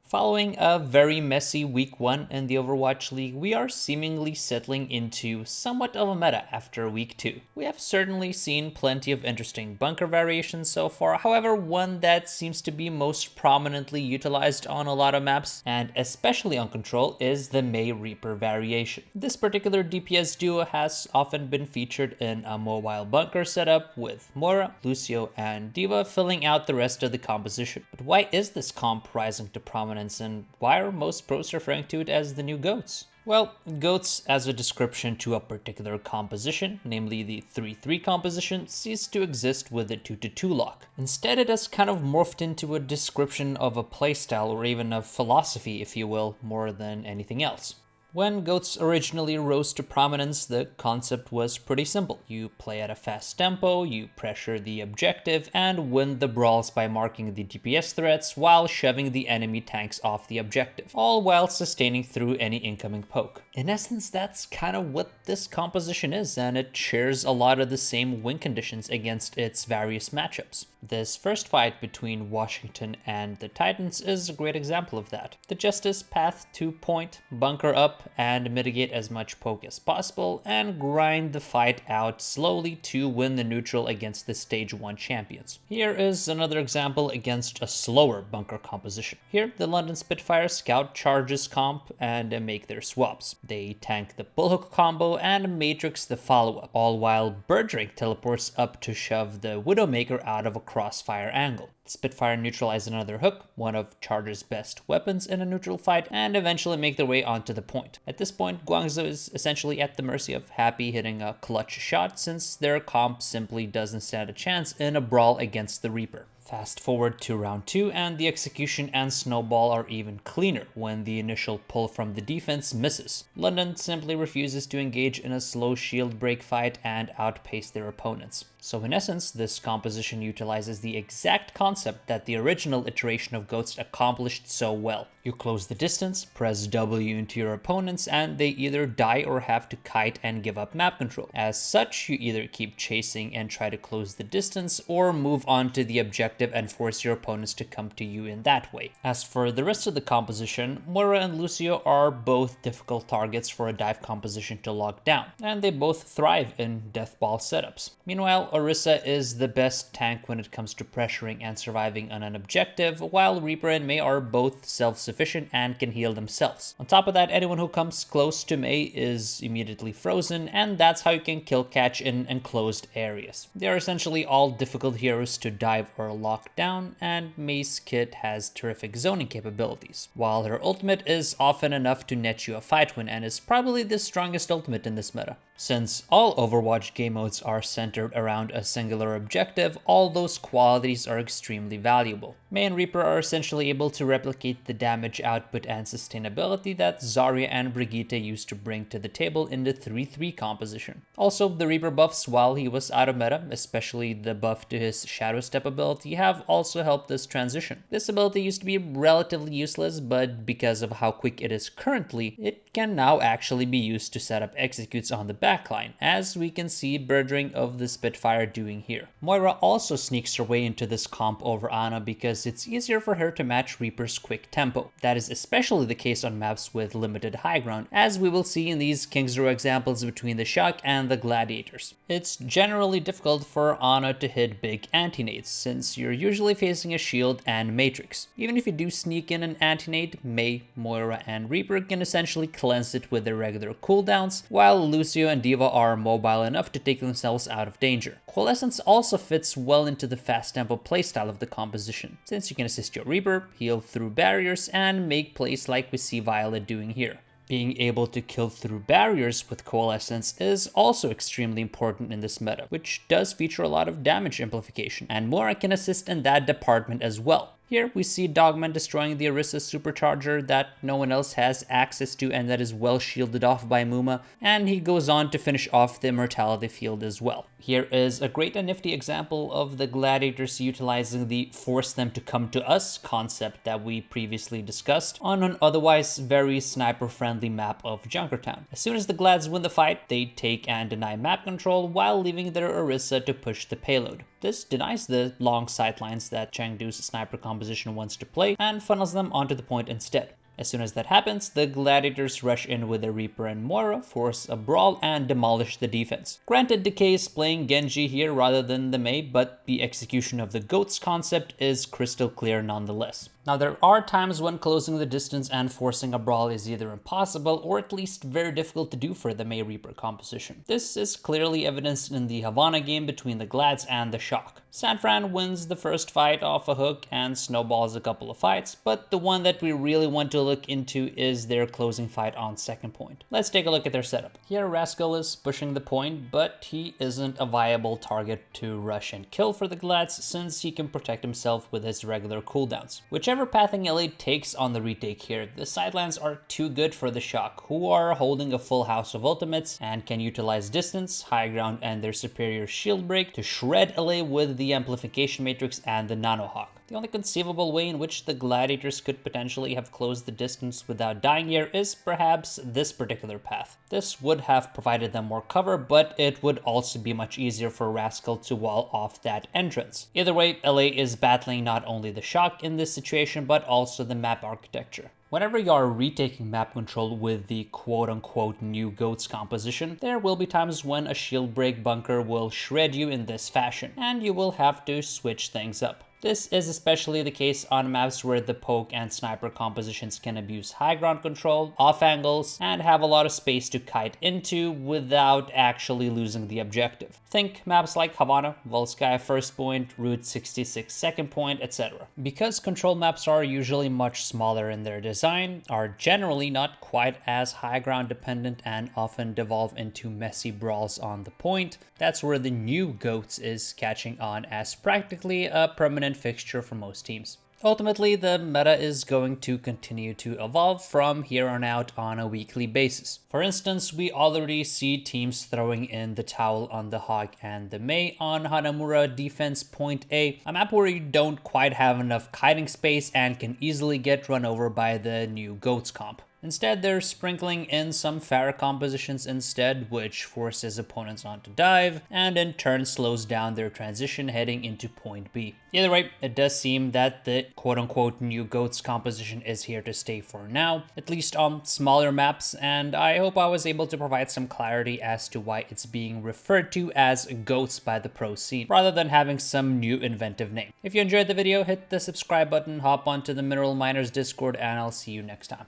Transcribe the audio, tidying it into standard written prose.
Following a very messy week 1 in the Overwatch League, we are seemingly settling into somewhat of a meta after week 2. We have certainly seen plenty of interesting bunker variations so far, however one that seems to be most prominently utilized on a lot of maps, and especially on Control, is the Mei Reaper variation. This particular DPS duo has often been featured in a mobile bunker setup, with Moira, Lucio, and D.Va filling out the rest of the composition. But why is this comp rising to prominence? And why are most pros referring to it as the new GOATs? Well, GOATs as a description to a particular composition, namely the 3-3 composition, ceased to exist with the 2-2 lock. Instead, it has kind of morphed into a description of a playstyle or even a philosophy, if you will, more than anything else. When GOATs originally rose to prominence, the concept was pretty simple. You play at a fast tempo, you pressure the objective, and win the brawls by marking the DPS threats while shoving the enemy tanks off the objective, all while sustaining through any incoming poke. In essence, that's kind of what this composition is, and it shares a lot of the same win conditions against its various matchups. This first fight between Washington and the Titans is a great example of that. The Justice path to point, bunker up, and mitigate as much poke as possible, and grind the fight out slowly to win the neutral against the Stage 1 champions. Here is another example against a slower bunker composition. Here, the London Spitfire scout charges comp and make their swaps. They tank the bullhook combo and matrix the follow-up, all while Birdring teleports up to shove the Widowmaker out of a crossfire angle. Spitfire neutralize another hook, one of Charger's best weapons in a neutral fight, and eventually make their way onto the point. At this point, Guangzhou is essentially at the mercy of Happy hitting a clutch shot, since their comp simply doesn't stand a chance in a brawl against the Reaper. Fast forward to round 2, and the execution and snowball are even cleaner when the initial pull from the defense misses. London simply refuses to engage in a slow shield break fight and outpace their opponents. So in essence, this composition utilizes the exact concept that the original iteration of GOATs accomplished so well. You close the distance, press W into your opponents, and they either die or have to kite and give up map control. As such, you either keep chasing and try to close the distance, or move on to the objective and force your opponents to come to you in that way. As for the rest of the composition, Moira and Lucio are both difficult targets for a dive composition to lock down, and they both thrive in deathball setups. Meanwhile, Orisa is the best tank when it comes to pressuring and surviving on an objective, while Reaper and Mei are both self-sufficient and can heal themselves. On top of that, anyone who comes close to Mei is immediately frozen, and that's how you can kill catch in enclosed areas. They are essentially all difficult heroes to dive or lock down, and Mei's kit has terrific zoning capabilities, while her ultimate is often enough to net you a fight win and is probably the strongest ultimate in this meta. Since all Overwatch game modes are centered around a singular objective, all those qualities are extremely valuable. Mei and Reaper are essentially able to replicate the damage output and sustainability that Zarya and Brigitte used to bring to the table in the 3-3 composition. Also, the Reaper buffs while he was out of meta, especially the buff to his Shadow Step ability, have also helped this transition. This ability used to be relatively useless, but because of how quick it is currently, it can now actually be used to set up executes on the backline, as we can see Birdring of the Spitfire doing here. Moira also sneaks her way into this comp over Ana because it's easier for her to match Reaper's quick tempo. That is especially the case on maps with limited high ground, as we will see in these King's Row examples between the Shock and the Gladiators. It's generally difficult for Ana to hit big anti-nades, since you're usually facing a shield and matrix. Even if you do sneak in an anti-nade, Mei, Moira, and Reaper can essentially cleanse it with their regular cooldowns, while Lucio and D.Va are mobile enough to take themselves out of danger. Coalescence also fits well into the fast tempo playstyle of the composition, since you can assist your Reaper, heal through barriers, and make plays like we see Violet doing here. Being able to kill through barriers with Coalescence is also extremely important in this meta, which does feature a lot of damage amplification, and Moira can assist in that department as well. Here we see Dogman destroying the Orisa supercharger that no one else has access to and that is well shielded off by Muma, and he goes on to finish off the Immortality field as well. Here is a great and nifty example of the Gladiators utilizing the force them to come to us concept that we previously discussed on an otherwise very sniper-friendly map of Junkertown. As soon as the Glads win the fight, they take and deny map control while leaving their Orisa to push the payload. This denies the long sightlines that Chengdu's sniper combo composition wants to play and funnels them onto the point instead. As soon as that happens, the gladiators rush in with the Reaper and Moira, force a brawl, and demolish the defense. Granted, Decay is playing Genji here rather than the Mei, but the execution of the GOATs concept is crystal clear nonetheless. Now, there are times when closing the distance and forcing a brawl is either impossible or at least very difficult to do for the Mei Reaper composition. This is clearly evidenced in the Havana game between the Glads and the Shock. Sanfran wins the first fight off a hook and snowballs a couple of fights, but the one that we really want to look into is their closing fight on second point. Let's take a look at their setup. Here, Rascal is pushing the point, but he isn't a viable target to rush and kill for the Glads since he can protect himself with his regular cooldowns. Whichever pathing LA takes on the retake here, the sidelines are too good for the Shock, who are holding a full house of ultimates and can utilize distance, high ground, and their superior shield break to shred LA with the amplification matrix and the Nanohawk. The only conceivable way in which the gladiators could potentially have closed the distance without dying here is perhaps this particular path. This would have provided them more cover, but it would also be much easier for Rascal to wall off that entrance. Either way, LA is battling not only the Shock in this situation, but also the map architecture. Whenever you are retaking map control with the quote-unquote new GOATs composition, there will be times when a shield break bunker will shred you in this fashion, and you will have to switch things up. This is especially the case on maps where the poke and sniper compositions can abuse high ground control, off angles, and have a lot of space to kite into without actually losing the objective. Think maps like Havana, Volskaya first point, Route 66 second point, etc. Because control maps are usually much smaller in their design, are generally not quite as high ground dependent, and often devolve into messy brawls on the point, that's where the new GOATs is catching on as practically a permanent fixture for most teams. Ultimately, the meta is going to continue to evolve from here on out on a weekly basis. For instance, we already see teams throwing in the towel on the Hawk and the Mei on Hanamura Defense Point A, a map where you don't quite have enough kiting space and can easily get run over by the new GOATs comp. Instead, they're sprinkling in some Pharah compositions instead, which forces opponents on to dive, and in turn slows down their transition heading into point B. Either way, it does seem that the quote-unquote new GOATs composition is here to stay for now, at least on smaller maps, and I hope I was able to provide some clarity as to why it's being referred to as GOATs by the pro scene, rather than having some new inventive name. If you enjoyed the video, hit the subscribe button, hop onto the Mineral Miners Discord, and I'll see you next time.